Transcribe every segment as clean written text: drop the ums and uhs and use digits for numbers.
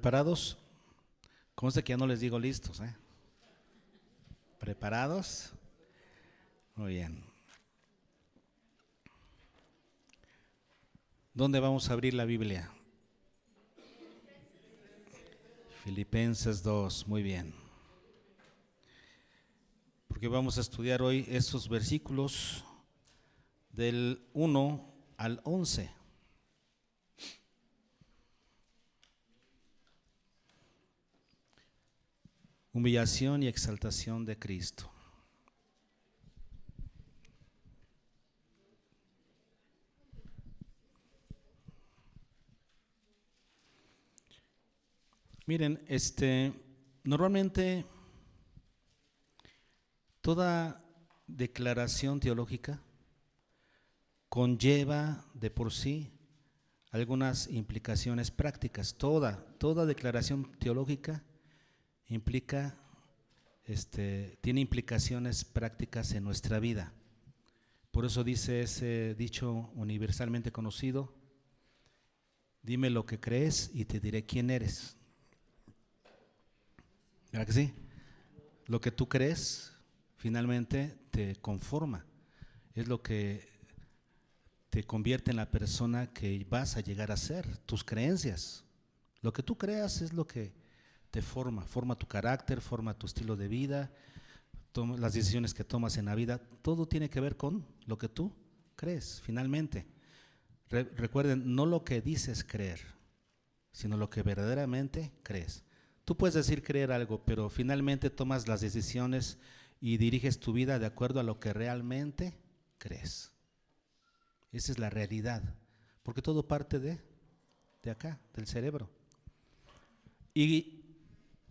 ¿Preparados? Conste que ya no les digo listos, ¿eh? ¿Preparados? Muy bien. ¿Dónde vamos a abrir la Biblia? Filipenses 2, muy bien. Porque vamos a estudiar hoy estos versículos del 1 al 11. Humillación y exaltación de Cristo. Miren, normalmente toda declaración teológica conlleva de por sí algunas implicaciones prácticas. Toda declaración teológica implica, tiene implicaciones prácticas en nuestra vida. Por eso dice ese dicho universalmente conocido: dime lo que crees y te diré quién eres. ¿Verdad que sí? Lo que tú crees finalmente te conforma, es lo que te convierte en la persona que vas a llegar a ser. Tus creencias, lo que tú creas es lo que te forma tu carácter, forma tu estilo de vida, las decisiones que tomas en la vida. Todo tiene que ver con lo que tú crees finalmente. Recuerden, no lo que dices creer, sino lo que verdaderamente crees. Tú puedes decir creer algo, pero finalmente tomas las decisiones y diriges tu vida de acuerdo a lo que realmente crees. Esa es la realidad, porque todo parte de acá, del cerebro.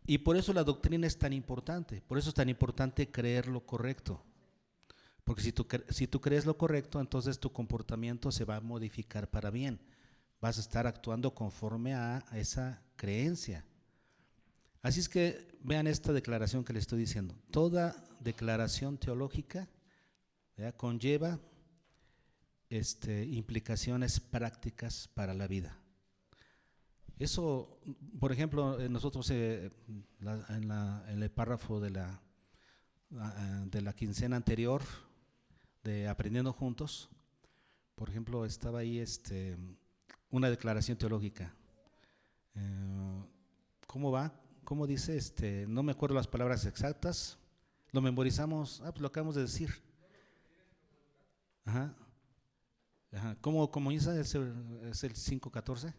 Y por eso la doctrina es tan importante, por eso es tan importante creer lo correcto. Porque si tú crees lo correcto, entonces tu comportamiento se va a modificar para bien. Vas a estar actuando conforme a esa creencia. Así es que vean esta declaración que les estoy diciendo. Toda declaración teológica conlleva implicaciones prácticas para la vida. Eso, por ejemplo, nosotros en el párrafo de la quincena anterior de Aprendiendo Juntos, por ejemplo, estaba ahí una declaración teológica. ¿Cómo va? ¿Cómo dice? No me acuerdo las palabras exactas. Lo memorizamos. Pues lo acabamos de decir. Ajá. ¿Cómo dice? Es el 5:14.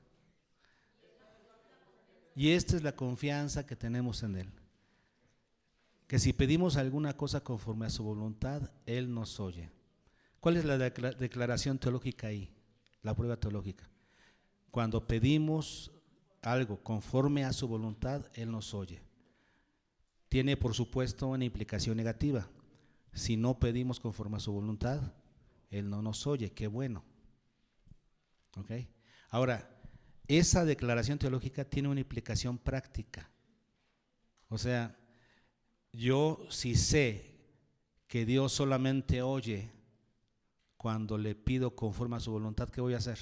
Y esta es la confianza que tenemos en Él, que si pedimos alguna cosa conforme a su voluntad, Él nos oye. ¿Cuál es la declaración teológica ahí? La prueba teológica. Cuando pedimos algo conforme a su voluntad, Él nos oye. Tiene, por supuesto, una implicación negativa. Si no pedimos conforme a su voluntad, Él no nos oye. Qué bueno. ¿Ok? Ahora, esa declaración teológica tiene una implicación práctica. O sea, yo si sé que Dios solamente oye cuando le pido conforme a su voluntad, ¿qué voy a hacer?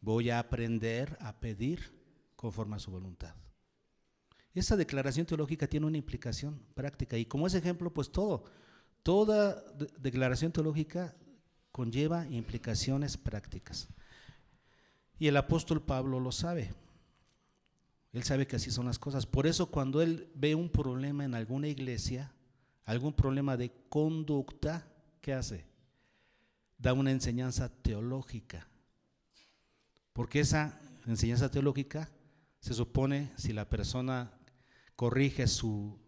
Voy a aprender a pedir conforme a su voluntad. Esa declaración teológica tiene una implicación práctica y como ese ejemplo, pues toda declaración teológica conlleva implicaciones prácticas. Y el apóstol Pablo lo sabe. Él sabe que así son las cosas. Por eso cuando él ve un problema en alguna iglesia, algún problema de conducta, ¿qué hace? Da una enseñanza teológica. Porque esa enseñanza teológica se supone, si la persona corrige su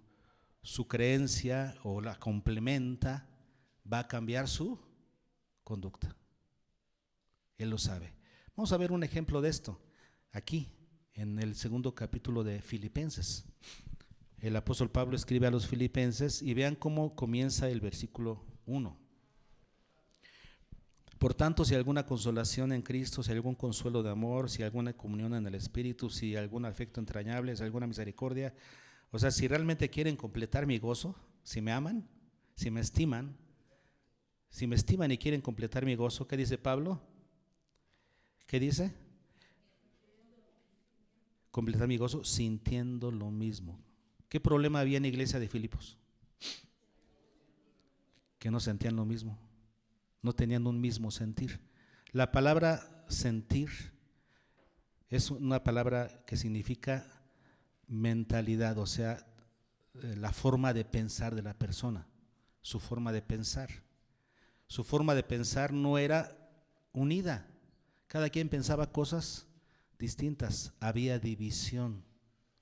creencia o la complementa, va a cambiar su conducta. Él lo sabe. Vamos a ver un ejemplo de esto aquí en el 2 capítulo de Filipenses. El apóstol Pablo escribe a los filipenses y vean cómo comienza el versículo 1. Por tanto, si hay alguna consolación en Cristo, si hay algún consuelo de amor, si hay alguna comunión en el Espíritu, si hay algún afecto entrañable, si hay alguna misericordia, o sea, si realmente quieren completar mi gozo, si me aman, si me estiman y quieren completar mi gozo, ¿qué dice Pablo? ¿Qué dice? completar mi gozo sintiendo lo mismo. ¿Qué problema había en la iglesia de Filipos? Que no sentían lo mismo, no tenían un mismo sentir. La palabra sentir es una palabra que significa mentalidad, o sea, la forma de pensar de la persona, su forma de pensar. Su forma de pensar no era unida, cada quien pensaba cosas distintas, había división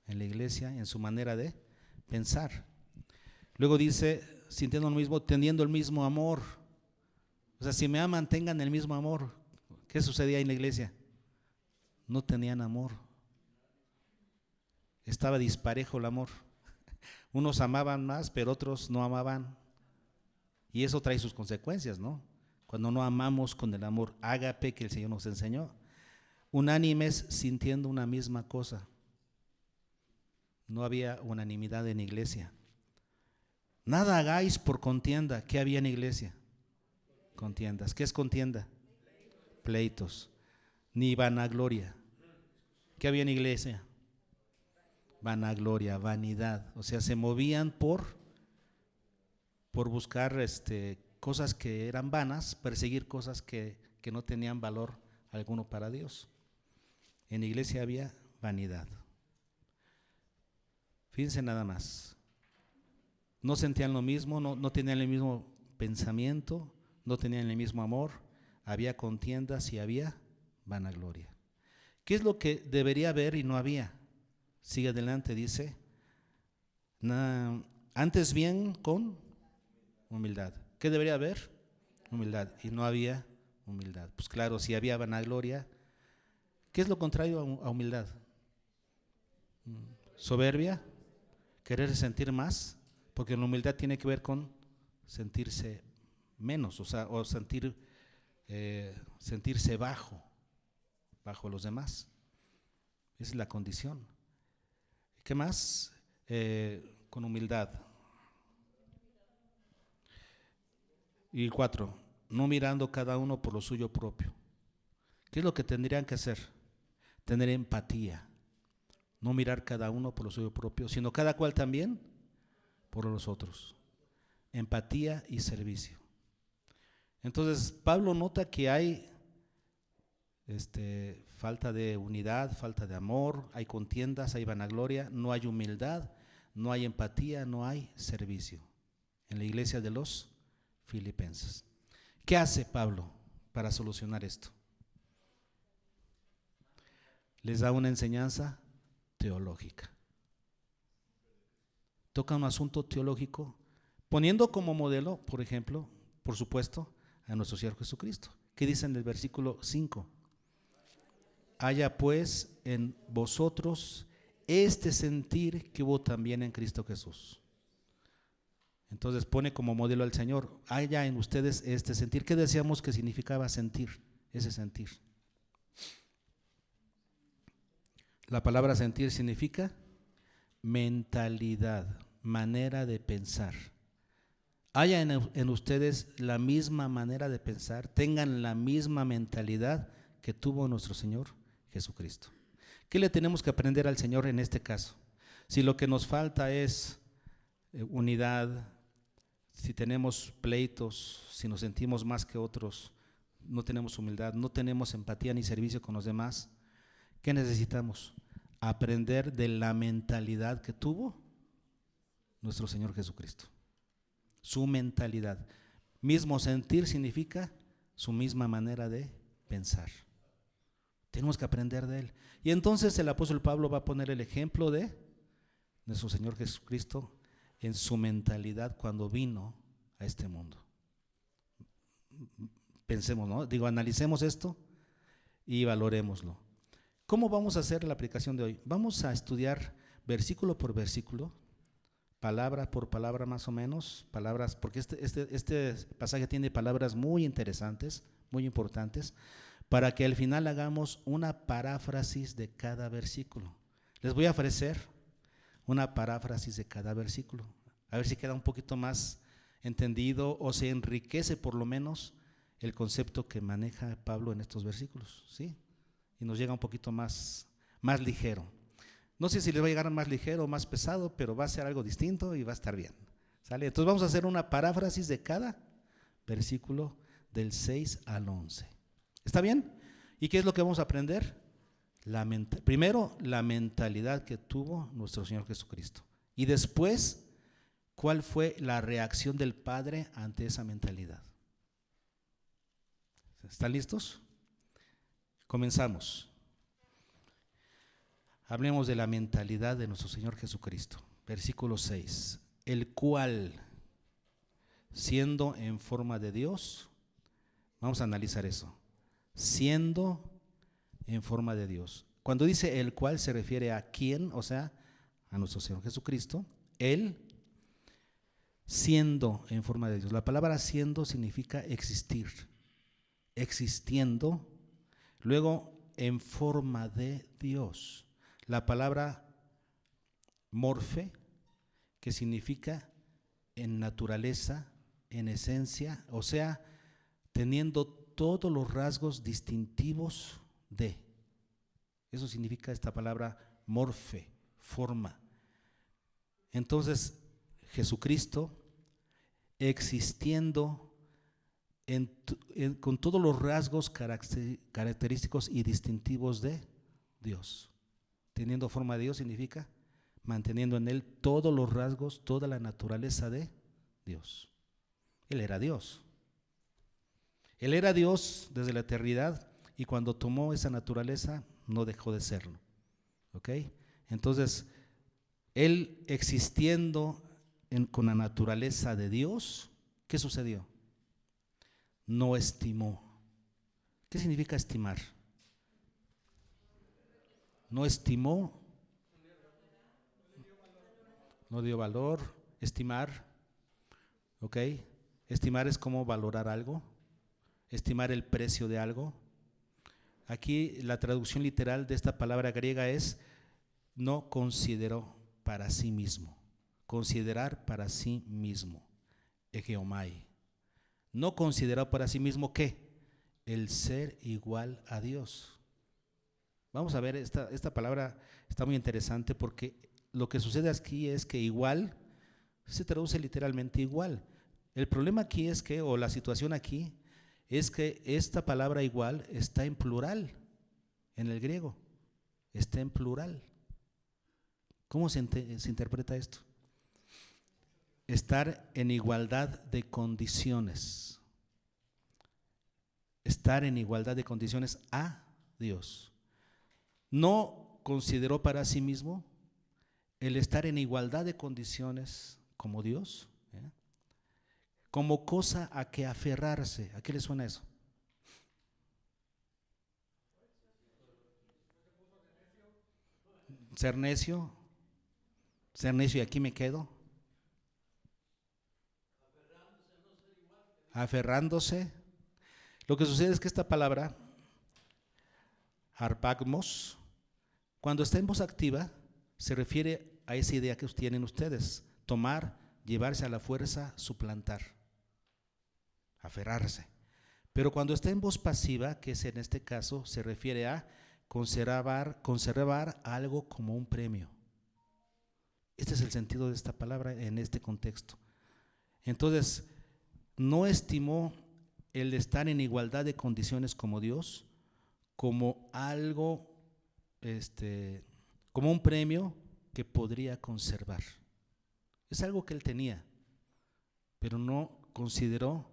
en la iglesia en su manera de pensar. Luego dice, sintiendo lo mismo, teniendo el mismo amor. O sea, si me aman, tengan el mismo amor. ¿Qué sucedía en la iglesia? No tenían amor. Estaba disparejo el amor. Unos amaban más, pero otros no amaban. Y eso trae sus consecuencias, ¿no? Cuando no amamos con el amor ágape que el Señor nos enseñó. Unánimes sintiendo una misma cosa. No había unanimidad en la iglesia. Nada hagáis por contienda. ¿Qué había en la iglesia? Contiendas. ¿Qué es contienda? Pleitos. Ni vanagloria. ¿Qué había en la iglesia? Vanagloria, vanidad. O sea, se movían por buscar cosas que eran vanas, perseguir cosas que no tenían valor alguno para Dios. En la iglesia había vanidad. Fíjense nada más. No sentían lo mismo, no tenían el mismo pensamiento, no tenían el mismo amor, había contiendas y había vanagloria. ¿Qué es lo que debería haber y no había? Sigue adelante, dice, antes bien con humildad. ¿Qué debería haber? Humildad. Y no había humildad. Pues claro, si había vanagloria, ¿qué es lo contrario a humildad? Soberbia, querer sentir más, porque la humildad tiene que ver con sentirse menos, o sentirse bajo los demás. Esa es la condición. ¿Qué más? Con humildad. Y 4, no mirando cada uno por lo suyo propio. ¿Qué es lo que tendrían que hacer? Tener empatía. No mirar cada uno por lo suyo propio, sino cada cual también por los otros. Empatía y servicio. Entonces, Pablo nota que hay falta de unidad, falta de amor, hay contiendas, hay vanagloria, no hay humildad, no hay empatía, no hay servicio en la iglesia de los filipenses. ¿Qué hace Pablo para solucionar esto? Les da una enseñanza teológica. Toca un asunto teológico, poniendo como modelo, por ejemplo, por supuesto, a nuestro Señor Jesucristo. ¿Qué dice en el versículo 5? Haya pues en vosotros este sentir que hubo también en Cristo Jesús. Entonces pone como modelo al Señor, haya en ustedes este sentir. ¿Qué decíamos que significaba sentir? Ese sentir. La palabra sentir significa mentalidad, manera de pensar. Haya en ustedes la misma manera de pensar, tengan la misma mentalidad que tuvo nuestro Señor Jesucristo. ¿Qué le tenemos que aprender al Señor en este caso? Si lo que nos falta es unidad, si tenemos pleitos, si nos sentimos más que otros, no tenemos humildad, no tenemos empatía ni servicio con los demás, ¿qué necesitamos? Aprender de la mentalidad que tuvo nuestro Señor Jesucristo. Su mentalidad. Mismo sentir significa su misma manera de pensar. Tenemos que aprender de Él. Y entonces el apóstol Pablo va a poner el ejemplo de nuestro Señor Jesucristo en su mentalidad cuando vino a este mundo. Pensemos, ¿no? Analicemos esto y valorémoslo. ¿Cómo vamos a hacer la aplicación de hoy? Vamos a estudiar versículo por versículo, palabra por palabra más o menos, palabras, porque este pasaje tiene palabras muy interesantes, muy importantes, para que al final hagamos una paráfrasis de cada versículo. Les voy a ofrecer una paráfrasis de cada versículo, a ver si queda un poquito más entendido o se enriquece por lo menos el concepto que maneja Pablo en estos versículos, ¿sí? Y nos llega un poquito más ligero. No sé si les va a llegar más ligero o más pesado, pero va a ser algo distinto y va a estar bien. ¿Sale? Entonces vamos a hacer una paráfrasis de cada versículo del 6 al 11. ¿Está bien? ¿Y qué es lo que vamos a aprender? Primero, la mentalidad que tuvo nuestro Señor Jesucristo. Y después, ¿cuál fue la reacción del Padre ante esa mentalidad? ¿Están listos? Comenzamos. Hablemos de la mentalidad de nuestro Señor Jesucristo. Versículo 6. El cual, siendo en forma de Dios, vamos a analizar eso. Siendo en forma de Dios. Cuando dice el cual se refiere a quién, o sea, a nuestro Señor Jesucristo. Él siendo en forma de Dios. La palabra siendo significa existir, existiendo, luego en forma de Dios. La palabra morfe, que significa en naturaleza, en esencia, o sea, teniendo todos los rasgos distintivos de. Eso significa esta palabra morfe, forma. Entonces, Jesucristo existiendo con todos los rasgos característicos y distintivos de Dios. Teniendo forma de Dios significa manteniendo en Él todos los rasgos, toda la naturaleza de Dios. Él era Dios. Él era Dios desde la eternidad y cuando tomó esa naturaleza no dejó de serlo. ¿Ok? Entonces, Él existiendo con la naturaleza de Dios, ¿qué sucedió? No estimó. ¿Qué significa estimar? No estimó, no dio valor. Estimar, ¿ok? Estimar es como valorar algo, estimar el precio de algo. Aquí la traducción literal de esta palabra griega es no consideró para sí mismo. Considerar para sí mismo. Egeomai. No consideró para sí mismo ¿qué? El ser igual a Dios. Vamos a ver, esta palabra está muy interesante porque lo que sucede aquí es que igual se traduce literalmente igual. El problema aquí es que, o la situación aquí, es que esta palabra igual está en plural en el griego. Está en plural. ¿Cómo se interpreta esto? Estar en igualdad de condiciones. Estar en igualdad de condiciones a Dios. No consideró para sí mismo el estar en igualdad de condiciones como Dios, como cosa a que aferrarse. ¿A qué le suena eso? Ser necio y aquí me quedo. Aferrándose. Lo que sucede es que esta palabra, harpagmos, cuando está en voz activa, se refiere a esa idea que tienen ustedes, tomar, llevarse a la fuerza, suplantar, aferrarse. Pero cuando está en voz pasiva, que es en este caso, se refiere a conservar algo como un premio. Este es el sentido de esta palabra en este contexto. Entonces, no estimó el estar en igualdad de condiciones como Dios, como algo, como un premio que podría conservar. Es algo que él tenía, pero no consideró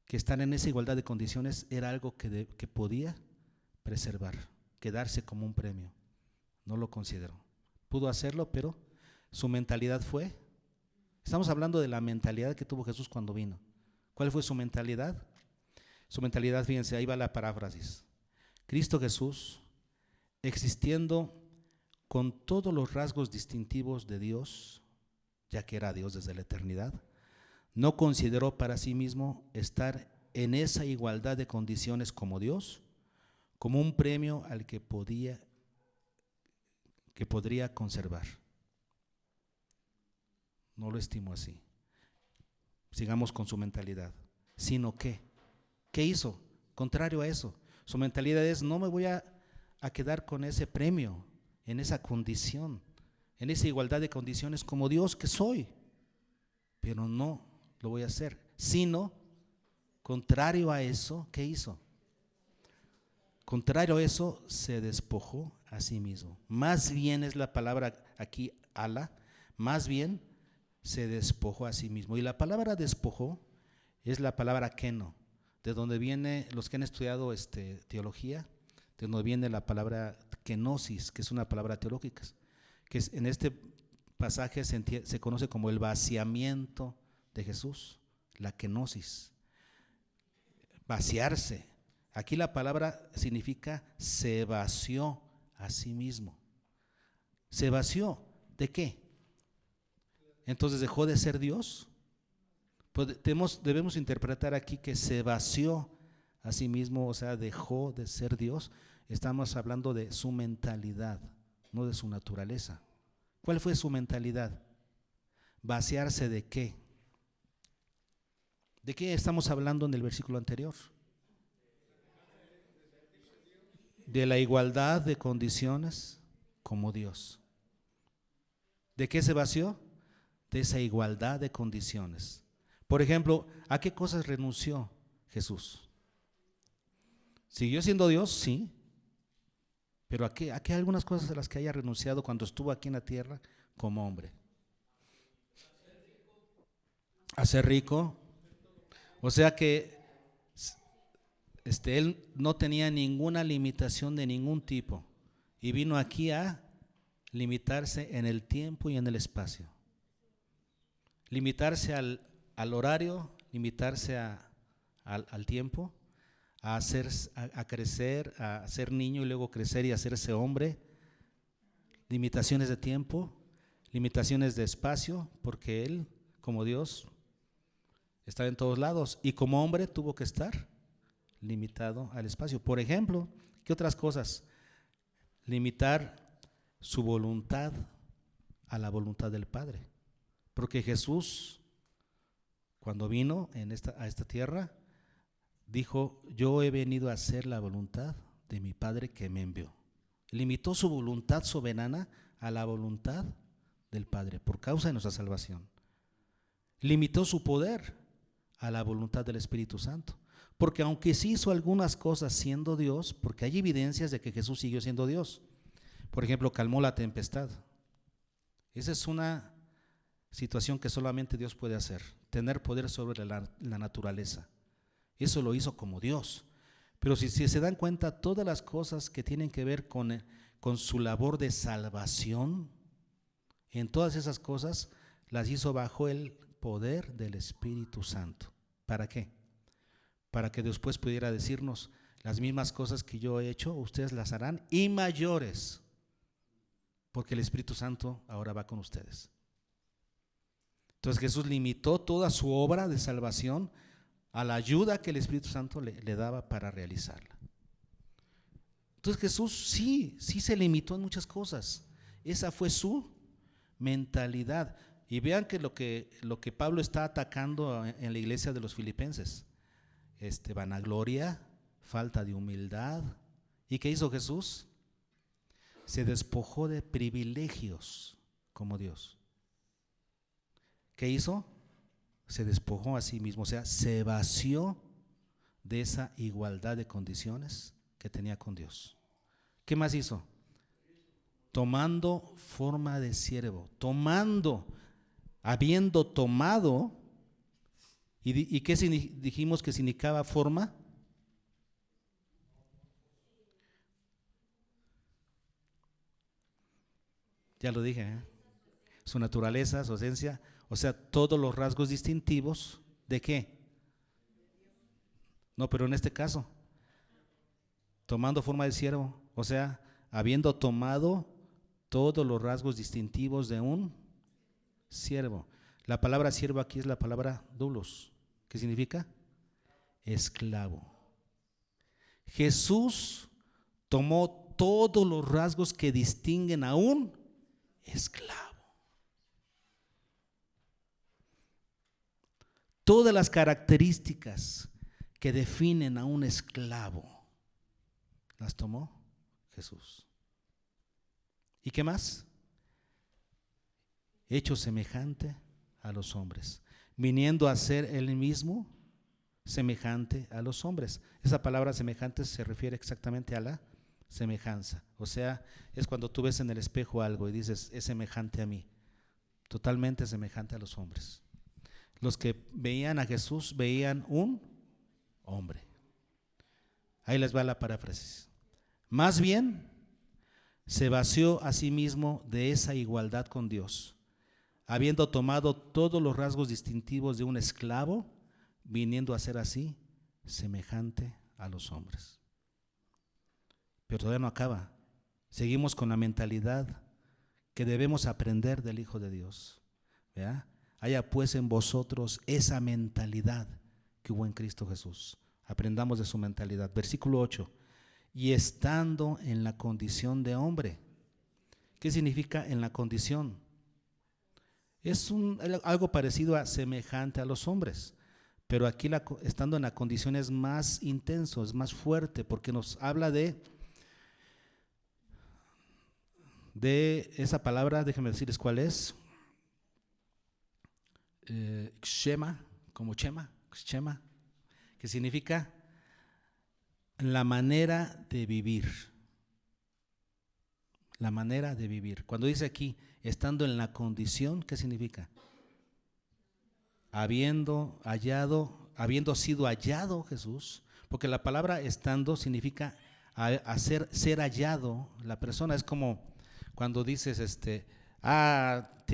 que estar en esa igualdad de condiciones era algo que podía preservar, quedarse como un premio. No lo consideró. Pudo hacerlo, pero su mentalidad fue. Estamos hablando de la mentalidad que tuvo Jesús cuando vino. ¿Cuál fue su mentalidad? Su mentalidad, fíjense, ahí va la paráfrasis. Cristo Jesús, existiendo con todos los rasgos distintivos de Dios, ya que era Dios desde la eternidad, no consideró para sí mismo estar en esa igualdad de condiciones como Dios, como un premio al que podría conservar. No lo estimó así. Sigamos con su mentalidad. Sino que, ¿qué hizo? Contrario a eso. Su mentalidad es, no me voy a quedar con ese premio. en esa condición, en esa igualdad de condiciones como Dios que soy, pero no lo voy a hacer, sino contrario a eso, ¿qué hizo? Contrario a eso, se despojó a sí mismo. Más bien es la palabra aquí, ala, más bien se despojó a sí mismo. Y la palabra despojó es la palabra keno, de donde viene, los que han estudiado teología, de donde viene la palabra kenosis, que es una palabra teológica, que en este pasaje se conoce como el vaciamiento de Jesús, la kenosis, vaciarse. Aquí la palabra significa se vació a sí mismo. ¿Se vació de qué? Entonces dejó de ser Dios. Pues debemos interpretar aquí que se vació a sí mismo, o sea, dejó de ser Dios. Estamos hablando de su mentalidad, no de su naturaleza. ¿Cuál fue su mentalidad? ¿Vaciarse de qué? ¿De qué estamos hablando en el versículo anterior? De la igualdad de condiciones como Dios. ¿De qué se vació? De esa igualdad de condiciones. Por ejemplo, ¿a qué cosas renunció Jesús? ¿Siguió siendo Dios? Sí. Pero ¿a qué algunas cosas a las que haya renunciado cuando estuvo aquí en la tierra como hombre? A ser rico. O sea que él no tenía ninguna limitación de ningún tipo y vino aquí a limitarse en el tiempo y en el espacio. Limitarse al horario, limitarse al tiempo, a crecer, a ser niño y luego crecer y hacerse hombre. Limitaciones de tiempo, limitaciones de espacio, porque él, como Dios, estaba en todos lados y como hombre tuvo que estar limitado al espacio. Por ejemplo, ¿qué otras cosas? Limitar su voluntad a la voluntad del Padre. Porque Jesús, cuando vino a esta tierra, dijo: yo he venido a hacer la voluntad de mi Padre que me envió. Limitó su voluntad soberana a la voluntad del Padre por causa de nuestra salvación. Limitó su poder a la voluntad del Espíritu Santo. Porque aunque sí hizo algunas cosas siendo Dios, porque hay evidencias de que Jesús siguió siendo Dios. Por ejemplo, calmó la tempestad. Esa es una situación que solamente Dios puede hacer, tener poder sobre la naturaleza. Eso lo hizo como Dios. Pero si se dan cuenta, todas las cosas que tienen que ver con su labor de salvación, en todas esas cosas las hizo bajo el poder del Espíritu Santo. ¿Para qué? Para que después pudiera decirnos: las mismas cosas que yo he hecho, ustedes las harán y mayores, porque el Espíritu Santo ahora va con ustedes. Entonces Jesús limitó toda su obra de salvación a la ayuda que el Espíritu Santo le daba para realizarla. Entonces Jesús sí se limitó en muchas cosas. Esa fue su mentalidad. Y vean que lo que Pablo está atacando en la iglesia de los filipenses, vanagloria, falta de humildad. ¿Y qué hizo Jesús? Se despojó de privilegios como Dios. ¿Qué hizo? Se despojó a sí mismo, o sea, se vació de esa igualdad de condiciones que tenía con Dios. ¿Qué más hizo? Tomando forma de siervo, habiendo tomado, ¿y qué dijimos que significaba forma? Ya lo dije, ¿eh? Su naturaleza, su esencia, o sea, todos los rasgos distintivos ¿de qué? No, pero en este caso, tomando forma de siervo, o sea, habiendo tomado todos los rasgos distintivos de un siervo. La palabra siervo aquí es la palabra doulos. ¿Qué significa? Esclavo. Jesús tomó todos los rasgos que distinguen a un esclavo. Todas las características que definen a un esclavo las tomó Jesús. ¿Y qué más? Hecho semejante a los hombres, viniendo a ser él mismo semejante a los hombres. Esa palabra semejante se refiere exactamente a la semejanza. O sea, es cuando tú ves en el espejo algo y dices, es semejante a mí, totalmente semejante a los hombres. Los que veían a Jesús veían un hombre. Ahí les va la paráfrasis. Más bien, se vació a sí mismo de esa igualdad con Dios, habiendo tomado todos los rasgos distintivos de un esclavo, viniendo a ser así semejante a los hombres. Pero todavía no acaba. Seguimos con la mentalidad que debemos aprender del Hijo de Dios. ¿Verdad? Haya pues en vosotros esa mentalidad que hubo en Cristo Jesús. Aprendamos de su mentalidad. Versículo 8. Y estando en la condición de hombre. ¿Qué significa en la condición? Es algo parecido a semejante a los hombres, pero aquí estando en la condición es más intenso, es más fuerte, porque nos habla de esa palabra, déjenme decirles cuál es, Shema, como Shema, que significa la manera de vivir. La manera de vivir. Cuando dice aquí, estando en la condición, ¿qué significa? Habiendo sido hallado Jesús, porque la palabra estando significa ser hallado. La persona es como cuando dices, te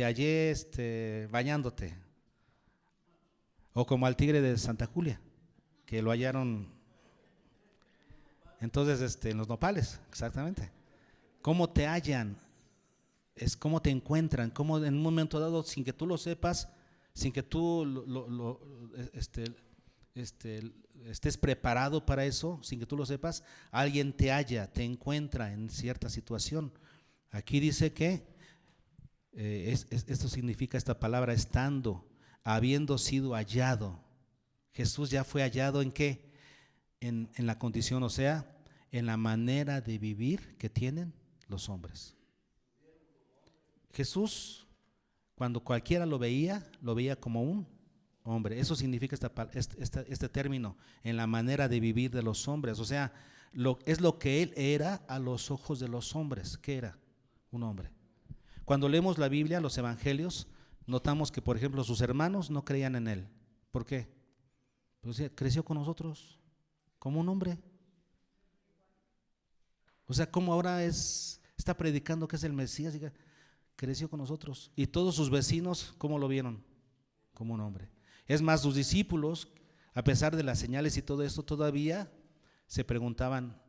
hallé bañándote, o como al tigre de Santa Julia, que lo hallaron, entonces en los nopales, exactamente. ¿Cómo te hallan? Es cómo te encuentran, cómo en un momento dado, sin que tú lo sepas, sin que tú estés preparado para eso, sin que tú lo sepas, alguien te halla, te encuentra en cierta situación. Aquí dice que esto significa esta palabra estando, habiendo sido hallado. Jesús ya fue hallado ¿en qué? En la condición, o sea, en la manera de vivir que tienen los hombres. Jesús, cuando cualquiera lo veía como un hombre. Eso significa este término, en la manera de vivir de los hombres. O sea, es lo que él era a los ojos de los hombres. ¿Qué era? Un hombre. Cuando leemos la Biblia, los evangelios, notamos que, por ejemplo, sus hermanos no creían en él. ¿Por qué? Pues creció con nosotros como un hombre. O sea, como ahora está predicando que es el Mesías, creció con nosotros. Y todos sus vecinos, ¿cómo lo vieron? Como un hombre. Es más, sus discípulos, a pesar de las señales y todo esto, todavía se preguntaban.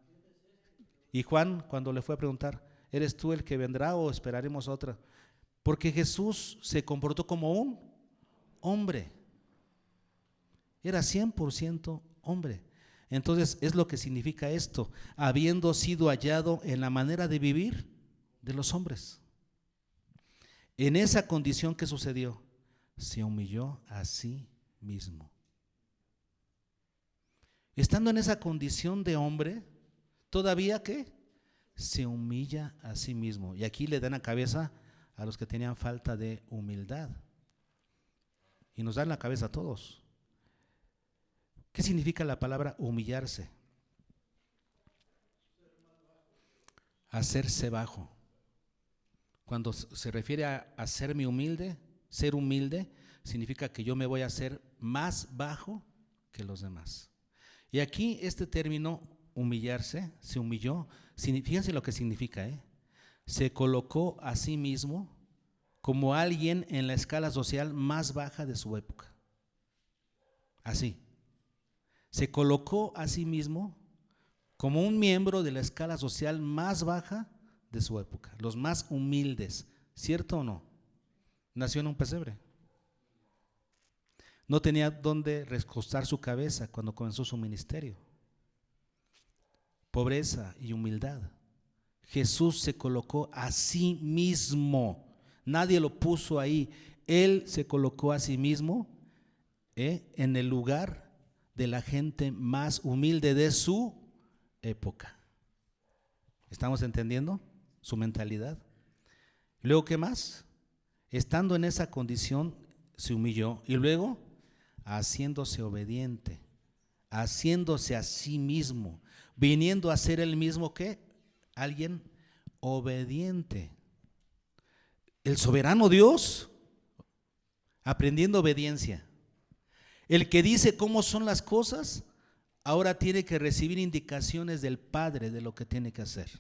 Y Juan, cuando le fue a preguntar, ¿eres tú el que vendrá o esperaremos a otra? Porque Jesús se comportó como un hombre. Era 100% hombre. Entonces es lo que significa esto, habiendo sido hallado en la manera de vivir de los hombres. En esa condición, ¿qué sucedió? Se humilló a sí mismo. Estando en esa condición de hombre, todavía ¿qué? Se humilla a sí mismo. Y aquí le dan la cabeza a los que tenían falta de humildad. Y nos dan la cabeza a todos. ¿Qué significa la palabra humillarse? Hacerse bajo. Cuando se refiere a hacerme humilde, ser humilde, significa que yo me voy a hacer más bajo que los demás. Y aquí este término humillarse, se humilló, fíjense lo que significa, se colocó a sí mismo como alguien en la escala social más baja de su época. Así. Se colocó a sí mismo como un miembro de la escala social más baja de su época, los más humildes, ¿cierto o no? Nació en un pesebre. No tenía dónde recostar su cabeza cuando comenzó su ministerio. Pobreza y humildad. Jesús se colocó a sí mismo. Nadie lo puso ahí. Él se colocó a sí mismo en el lugar de la gente más humilde de su época. ¿Estamos entendiendo su mentalidad? ¿Y luego qué más? Estando en esa condición, se humilló y luego haciéndose obediente, haciéndose a sí mismo, viniendo a ser el mismo que alguien obediente. El soberano Dios aprendiendo obediencia. El que dice cómo son las cosas, ahora tiene que recibir indicaciones del Padre de lo que tiene que hacer.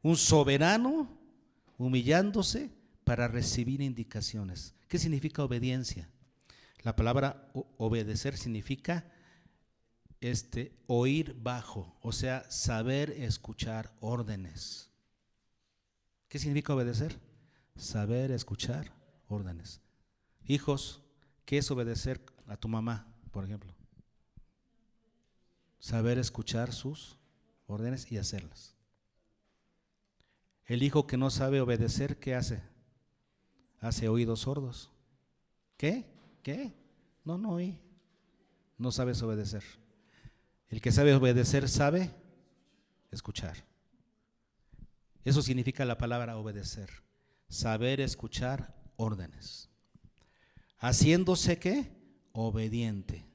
Un soberano humillándose para recibir indicaciones. ¿Qué significa obediencia? La palabra obedecer significa oír bajo, o sea, saber escuchar órdenes. ¿Qué significa obedecer? Saber escuchar órdenes. Hijos, ¿qué es obedecer a tu mamá, por ejemplo? Saber escuchar sus órdenes y hacerlas. El hijo que no sabe obedecer, ¿qué hace? Hace oídos sordos. ¿Qué? No oí. No sabes obedecer. El que sabe obedecer sabe escuchar. Eso significa la palabra obedecer. Saber escuchar órdenes. Haciéndose ¿qué? Obediente.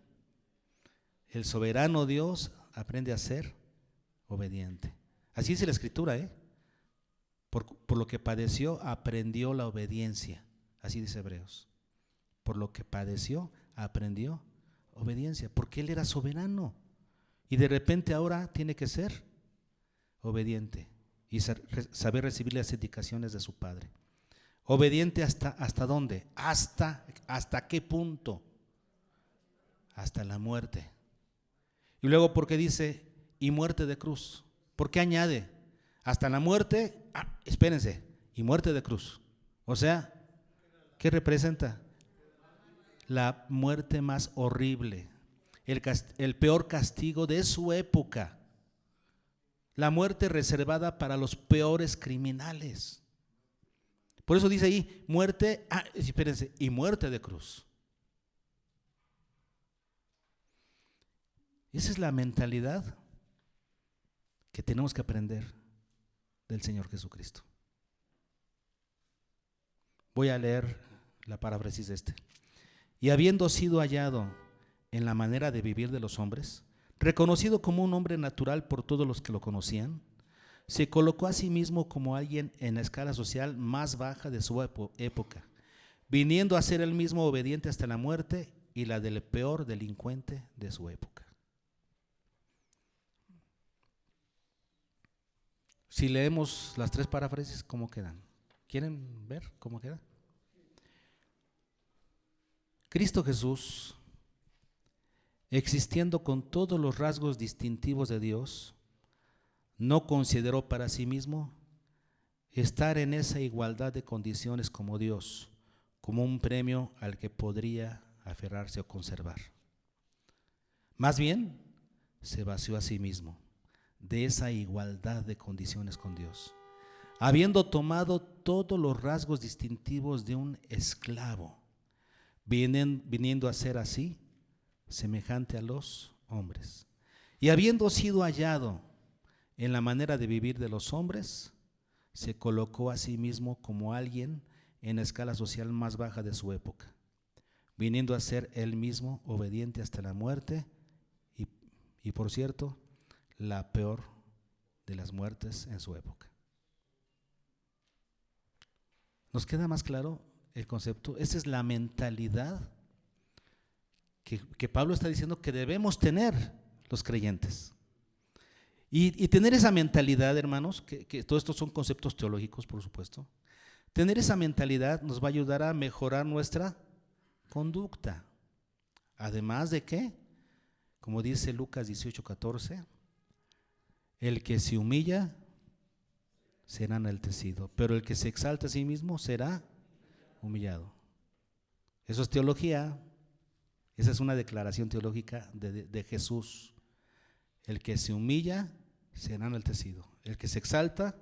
El soberano Dios aprende a ser obediente. Así dice la Escritura, Por lo que padeció, aprendió la obediencia. Así dice Hebreos. Por lo que padeció, aprendió obediencia. Porque Él era soberano. Y de repente ahora tiene que ser obediente. Y saber recibir las indicaciones de su Padre. Obediente hasta dónde? Hasta qué punto. Hasta la muerte. Y luego, ¿por qué dice y muerte de cruz? ¿Por qué añade? Hasta la muerte, espérense, y muerte de cruz. O sea, ¿qué representa? La muerte más horrible, el peor castigo de su época. La muerte reservada para los peores criminales. Por eso dice ahí, muerte, espérense, y muerte de cruz. Esa es la mentalidad que tenemos que aprender del Señor Jesucristo. Voy a leer la paráfrasis de Y habiendo sido hallado en la manera de vivir de los hombres, reconocido como un hombre natural por todos los que lo conocían, se colocó a sí mismo como alguien en la escala social más baja de su época, viniendo a ser él mismo obediente hasta la muerte y la del peor delincuente de su época. Si leemos las tres paráfrasis, ¿cómo quedan? ¿Quieren ver cómo queda? Cristo Jesús, existiendo con todos los rasgos distintivos de Dios, no consideró para sí mismo estar en esa igualdad de condiciones como Dios, como un premio al que podría aferrarse o conservar. Más bien, se vació a sí mismo de esa igualdad de condiciones con Dios, habiendo tomado todos los rasgos distintivos de un esclavo, viniendo a ser así, semejante a los hombres. Y habiendo sido hallado en la manera de vivir de los hombres, se colocó a sí mismo como alguien en la escala social más baja de su época, viniendo a ser él mismo obediente hasta la muerte y por cierto, la peor de las muertes en su época. ¿Nos queda más claro el concepto? Esa es la mentalidad que Pablo está diciendo que debemos tener los creyentes. Y tener esa mentalidad, hermanos, que todos estos son conceptos teológicos, por supuesto. Tener esa mentalidad nos va a ayudar a mejorar nuestra conducta. Además de que, como dice Lucas 18:14, el que se humilla será enaltecido, pero el que se exalta a sí mismo será humillado. Eso es teología. Esa es una declaración teológica de Jesús. El que se humilla será enaltecido, el que se exalta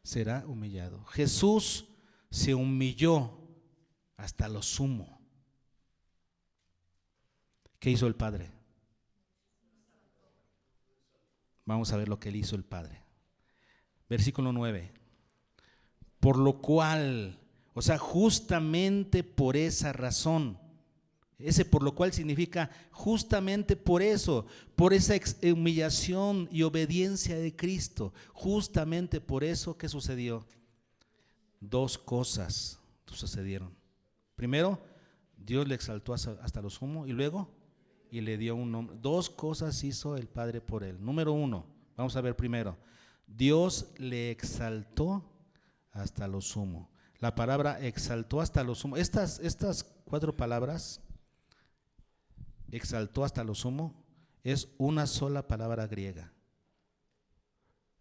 será humillado. Jesús se humilló hasta lo sumo. ¿Qué hizo el Padre? Vamos a ver lo que él hizo el Padre. Versículo 9. Por lo cual, o sea, justamente por esa razón. Ese por lo cual significa justamente por eso, por esa humillación y obediencia de Cristo. Justamente por eso, ¿qué sucedió? Dos cosas sucedieron. Primero, Dios le exaltó hasta lo sumo y luego, y le dio un nombre. Dos cosas hizo el Padre por él. Número uno, vamos a ver primero. Dios le exaltó hasta lo sumo. La palabra exaltó hasta lo sumo. Estas 4 palabras, exaltó hasta lo sumo, es una sola palabra griega.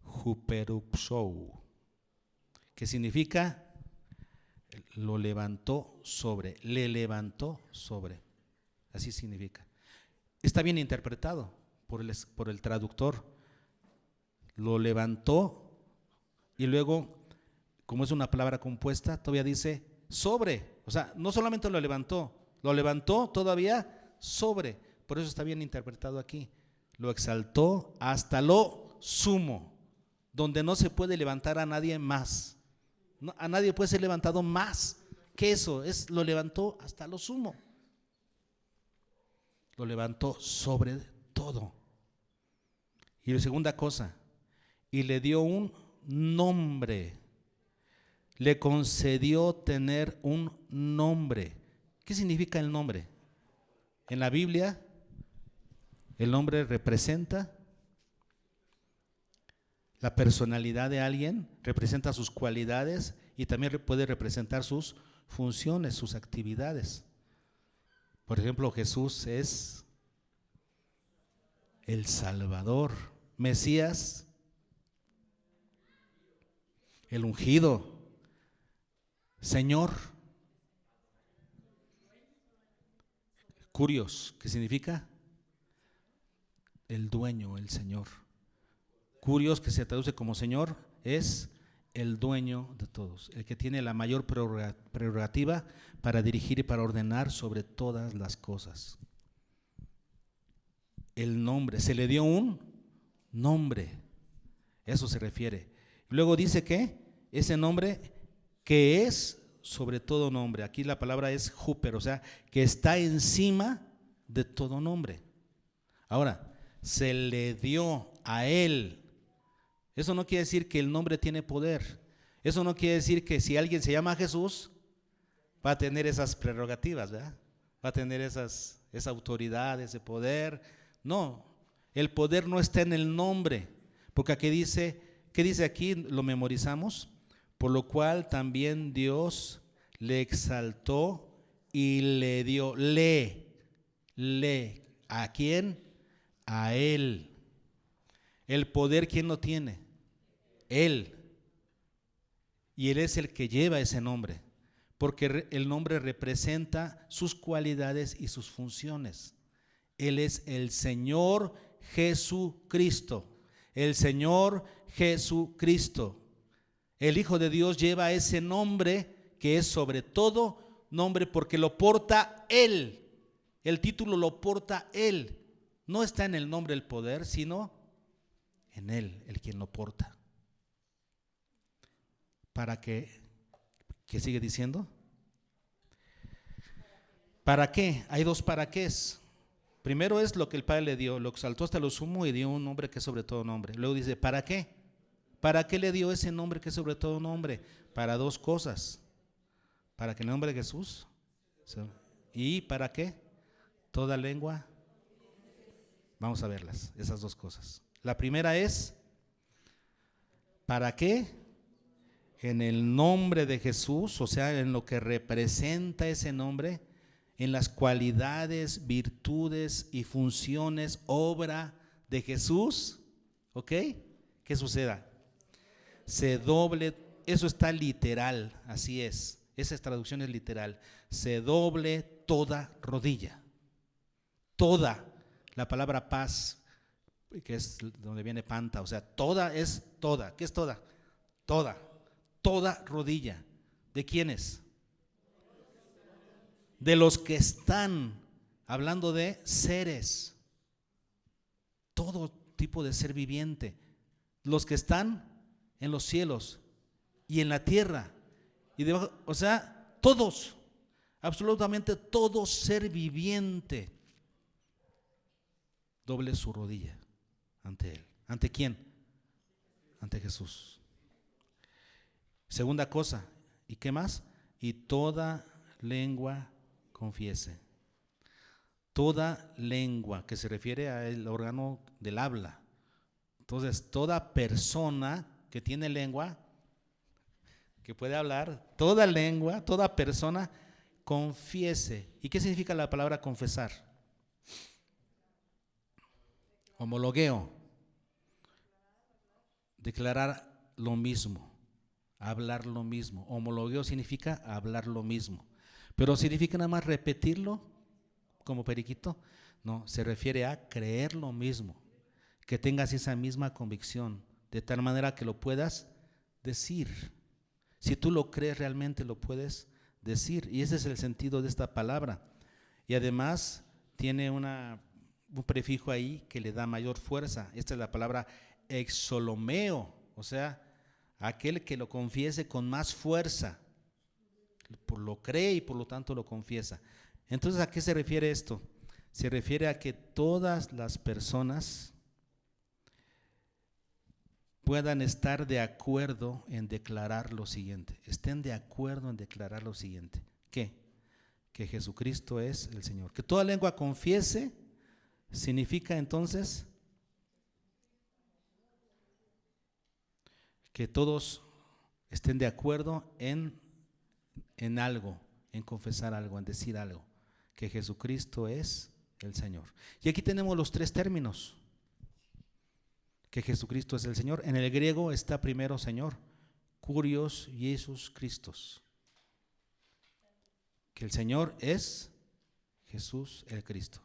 Huperupsou, que significa lo levantó sobre, le levantó sobre. Así significa. Está bien interpretado por el traductor. Lo levantó y luego, como es una palabra compuesta, todavía dice sobre. O sea, no solamente lo levantó todavía sobre. Por eso está bien interpretado aquí. Lo exaltó hasta lo sumo, donde no se puede levantar a nadie más. No, a nadie puede ser levantado más que eso. Lo levantó hasta lo sumo. Lo levantó sobre todo. Y la segunda cosa, y le dio un nombre. Le concedió tener un nombre. ¿Qué significa el nombre? En la Biblia, el nombre representa la personalidad de alguien, representa sus cualidades y también puede representar sus funciones, sus actividades. Por ejemplo, Jesús es el Salvador, Mesías, el ungido, Señor, Curios, ¿qué significa? El dueño, el Señor. Curios, que se traduce como Señor, es el dueño de todos, el que tiene la mayor prerrogativa para dirigir y para ordenar sobre todas las cosas. El nombre, se le dio un nombre, eso se refiere. Luego dice que ese nombre que es sobre todo nombre, aquí la palabra es Júper, o sea, que está encima de todo nombre. Ahora, se le dio a él. Eso no quiere decir que el nombre tiene poder. Eso no quiere decir que si alguien se llama Jesús, va a tener esas prerrogativas, ¿verdad? Va a tener esa autoridad, ese poder. No, el poder no está en el nombre, porque aquí dice, ¿qué dice aquí? Lo memorizamos. Por lo cual también Dios le exaltó y le dio, ¿a quién? A él. El poder, ¿quién lo tiene? Él. Y él es el que lleva ese nombre, porque el nombre representa sus cualidades y sus funciones. Él es el Señor Jesucristo. El Señor Jesucristo. El Hijo de Dios lleva ese nombre que es sobre todo nombre porque lo porta Él. El título lo porta Él. No está en el nombre el poder, sino en Él, el quien lo porta. ¿Para qué? ¿Qué sigue diciendo? ¿Para qué? Hay dos para qués. Primero es lo que el Padre le dio, lo exaltó hasta lo sumo y dio un nombre que es sobre todo nombre. Luego dice, ¿para qué? ¿Para qué le dio ese nombre que es sobre todo nombre? Para dos cosas. Para que el nombre de Jesús. ¿Y para qué? Toda lengua. Vamos a verlas, esas dos cosas. La primera es, ¿para qué? En el nombre de Jesús, o sea, en lo que representa ese nombre, en las cualidades, virtudes y funciones, obra de Jesús, ¿ok? ¿Qué suceda? Se doble, eso está literal, así es, esa traducción es literal, se doble toda rodilla, toda, la palabra paz, que es donde viene panta, o sea, toda es toda, ¿qué es toda? Toda rodilla, ¿de quiénes? De los que están, hablando de seres, todo tipo de ser viviente, los que están en los cielos y en la tierra y debajo, o sea, todos, absolutamente todo ser viviente doble su rodilla ante Él. ¿Ante quién? Ante Jesús. Segunda cosa, ¿y qué más? Y toda lengua confiese. Toda lengua, que se refiere al órgano del habla. Entonces, toda persona que tiene lengua, que puede hablar, toda lengua, toda persona confiese. ¿Y qué significa la palabra confesar? Homologueo. Declarar lo mismo, hablar lo mismo. Homologueo significa hablar lo mismo. Pero significa nada más repetirlo como periquito. No, se refiere a creer lo mismo, que tengas esa misma convicción, de tal manera que lo puedas decir. Si tú lo crees realmente lo puedes decir, y ese es el sentido de esta palabra. Y además tiene un prefijo ahí que le da mayor fuerza. Esta es la palabra exolomeo, o sea, aquel que lo confiese con más fuerza, lo cree y por lo tanto lo confiesa. Entonces, ¿a qué se refiere esto? Se refiere a que todas las personas puedan estar de acuerdo en declarar lo siguiente. Estén de acuerdo en declarar lo siguiente. ¿Qué? Que Jesucristo es el Señor. Que toda lengua confiese significa entonces que todos estén de acuerdo en algo, en confesar algo, en decir algo. Que Jesucristo es el Señor. Y aquí tenemos los tres términos. Que Jesucristo es el Señor. En el griego está primero Señor, Kurios Jesus Christos. Que el Señor es Jesús el Cristo.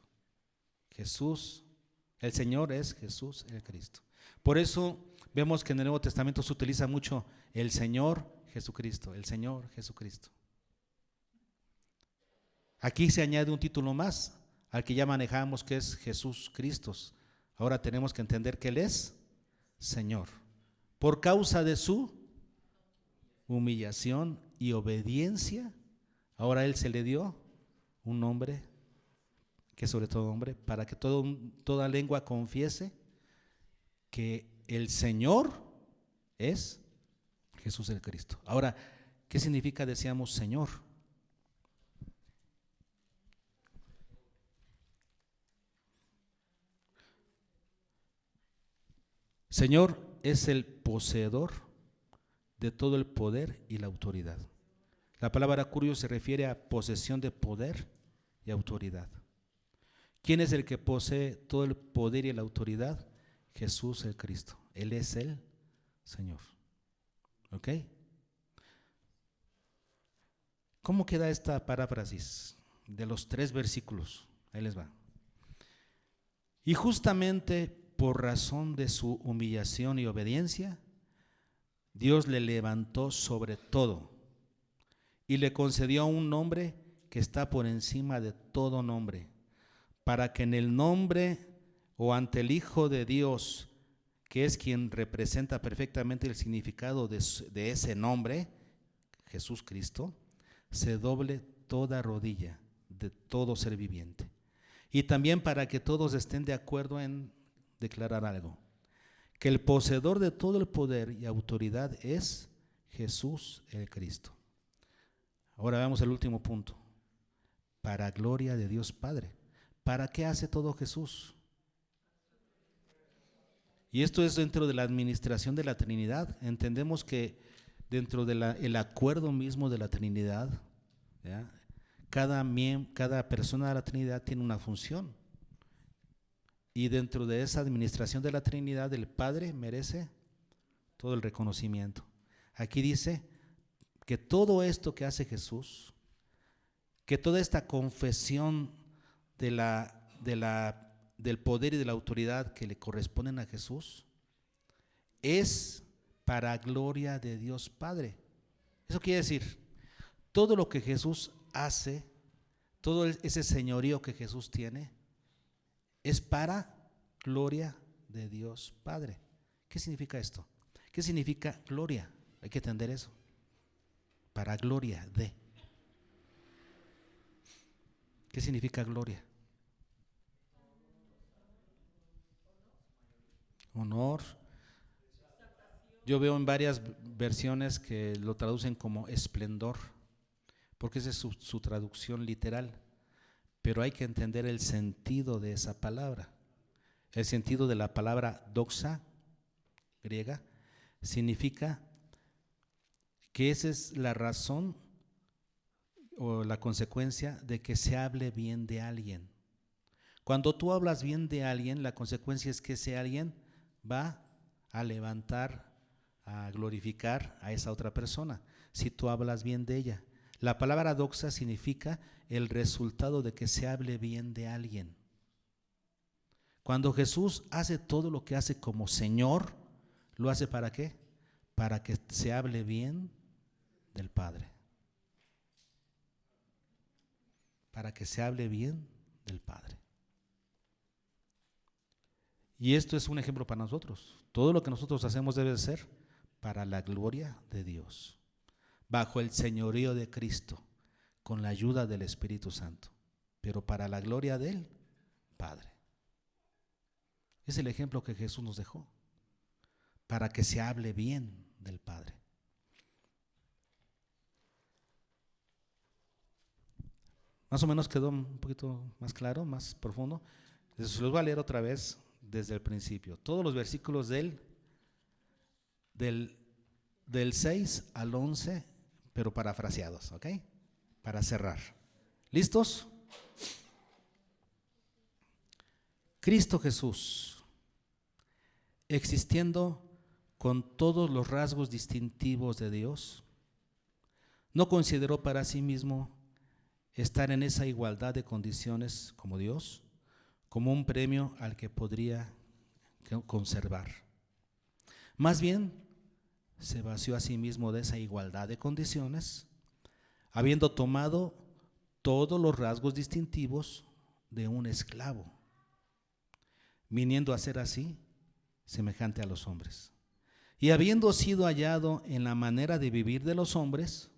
Jesús, el Señor es Jesús el Cristo. Por eso vemos que en el Nuevo Testamento se utiliza mucho el Señor Jesucristo, el Señor Jesucristo. Aquí se añade un título más al que ya manejamos, que es Jesús Cristo. Ahora tenemos que entender que Él es Señor. Por causa de su humillación y obediencia, ahora a Él se le dio un nombre, que es sobre todo nombre, para que toda lengua confiese que el Señor es Jesús el Cristo. Ahora, ¿qué significa, decíamos, Señor? Señor es el poseedor de todo el poder y la autoridad. La palabra curio se refiere a posesión de poder y autoridad. ¿Quién es el que posee todo el poder y la autoridad? Jesús el Cristo. Él es el Señor. ¿Ok? ¿Cómo queda esta paráfrasis de los 3 versículos? Ahí les va. Y justamente por razón de su humillación y obediencia, Dios le levantó sobre todo y le concedió un nombre que está por encima de todo nombre, para que en el nombre o ante el Hijo de Dios, que es quien representa perfectamente el significado de ese nombre, Jesús Cristo, se doble toda rodilla de todo ser viviente. Y también para que todos estén de acuerdo en declarar algo, que el poseedor de todo el poder y autoridad es Jesús el Cristo. Ahora veamos el último punto. Para gloria de Dios Padre. ¿Para qué hace todo Jesús? Y esto es dentro de la administración de la Trinidad. Entendemos que dentro del acuerdo mismo de la Trinidad, ¿ya? Cada persona de la Trinidad tiene una función. Y dentro de esa administración de la Trinidad, el Padre merece todo el reconocimiento. Aquí dice que todo esto que hace Jesús, que toda esta confesión del poder y de la autoridad que le corresponden a Jesús, es para gloria de Dios Padre. Eso quiere decir, todo lo que Jesús hace, todo ese señorío que Jesús tiene, es para gloria de Dios Padre. ¿Qué significa esto? ¿Qué significa gloria? Hay que entender eso. para gloria de. ¿Qué significa gloria? Honor. Yo veo en varias versiones que lo traducen como esplendor, porque esa es su traducción literal. Pero hay que entender el sentido de esa palabra. El sentido de la palabra doxa, griega, significa que esa es la razón o la consecuencia de que se hable bien de alguien. Cuando tú hablas bien de alguien, la consecuencia es que ese alguien va a levantar, a glorificar a esa otra persona, si tú hablas bien de ella. La palabra doxa significa el resultado de que se hable bien de alguien. Cuando Jesús hace todo lo que hace como Señor, ¿lo hace para qué? Para que se hable bien del Padre. Para que se hable bien del Padre. Y esto es un ejemplo para nosotros. Todo lo que nosotros hacemos debe ser para la gloria de Dios, bajo el señorío de Cristo, con la ayuda del Espíritu Santo, pero para la gloria del Padre. Es el ejemplo que Jesús nos dejó, para que se hable bien del Padre. Más o menos quedó un poquito más claro, más profundo. Se los voy a leer otra vez desde el principio. Todos los versículos del 6 al 11, pero parafraseados, ¿ok? Para cerrar. ¿Listos? Cristo Jesús, existiendo con todos los rasgos distintivos de Dios, no consideró para sí mismo estar en esa igualdad de condiciones como Dios, como un premio al que podría conservar. Más bien, se vació a sí mismo de esa igualdad de condiciones, habiendo tomado todos los rasgos distintivos de un esclavo, viniendo a ser así semejante a los hombres. Y habiendo sido hallado en la manera de vivir de los hombres,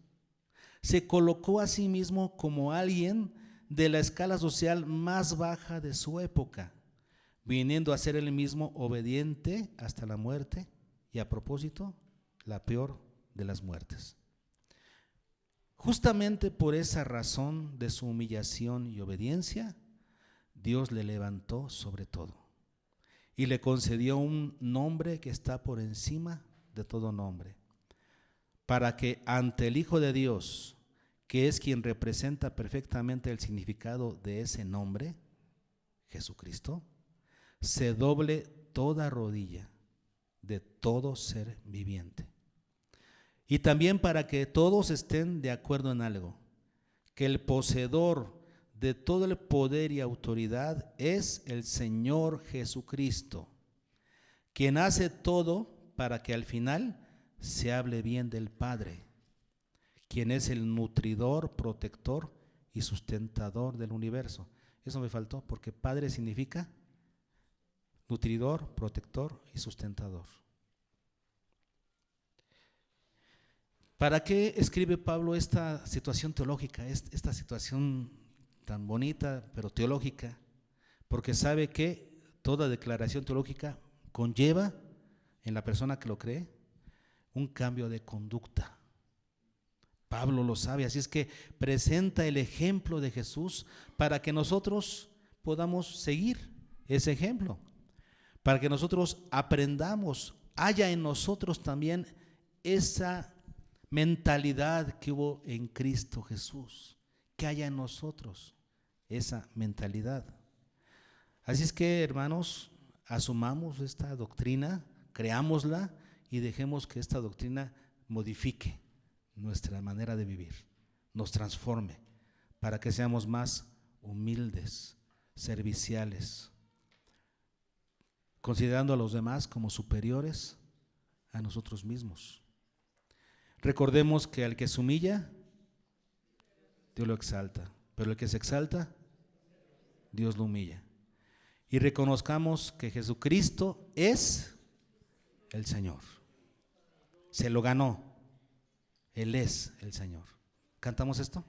se colocó a sí mismo como alguien de la escala social más baja de su época, viniendo a ser él mismo obediente hasta la muerte, y a propósito, la peor de las muertes. Justamente por esa razón de su humillación y obediencia, Dios le levantó sobre todo y le concedió un nombre que está por encima de todo nombre, para que ante el Hijo de Dios, que es quien representa perfectamente el significado de ese nombre, Jesucristo, se doble toda rodilla de todo ser viviente. Y también para que todos estén de acuerdo en algo, que el poseedor de todo el poder y autoridad es el Señor Jesucristo, quien hace todo para que al final se hable bien del Padre, quien es el nutridor, protector y sustentador del universo. Eso me faltó, porque Padre significa nutridor, protector y sustentador. ¿Para qué escribe Pablo esta situación teológica, esta situación tan bonita pero teológica? Porque sabe que toda declaración teológica conlleva en la persona que lo cree un cambio de conducta. Pablo lo sabe, así es que presenta el ejemplo de Jesús para que nosotros podamos seguir ese ejemplo, para que nosotros aprendamos, haya en nosotros también esa mentalidad que hubo en Cristo Jesús, que haya en nosotros esa mentalidad. Así es que, hermanos, asumamos esta doctrina, creámosla y dejemos que esta doctrina modifique nuestra manera de vivir, nos transforme para que seamos más humildes, serviciales, considerando a los demás como superiores a nosotros mismos. Recordemos que al que se humilla, Dios lo exalta, pero el que se exalta, Dios lo humilla. Y reconozcamos que Jesucristo es el Señor. Se lo ganó. Él es el Señor. ¿Cantamos esto?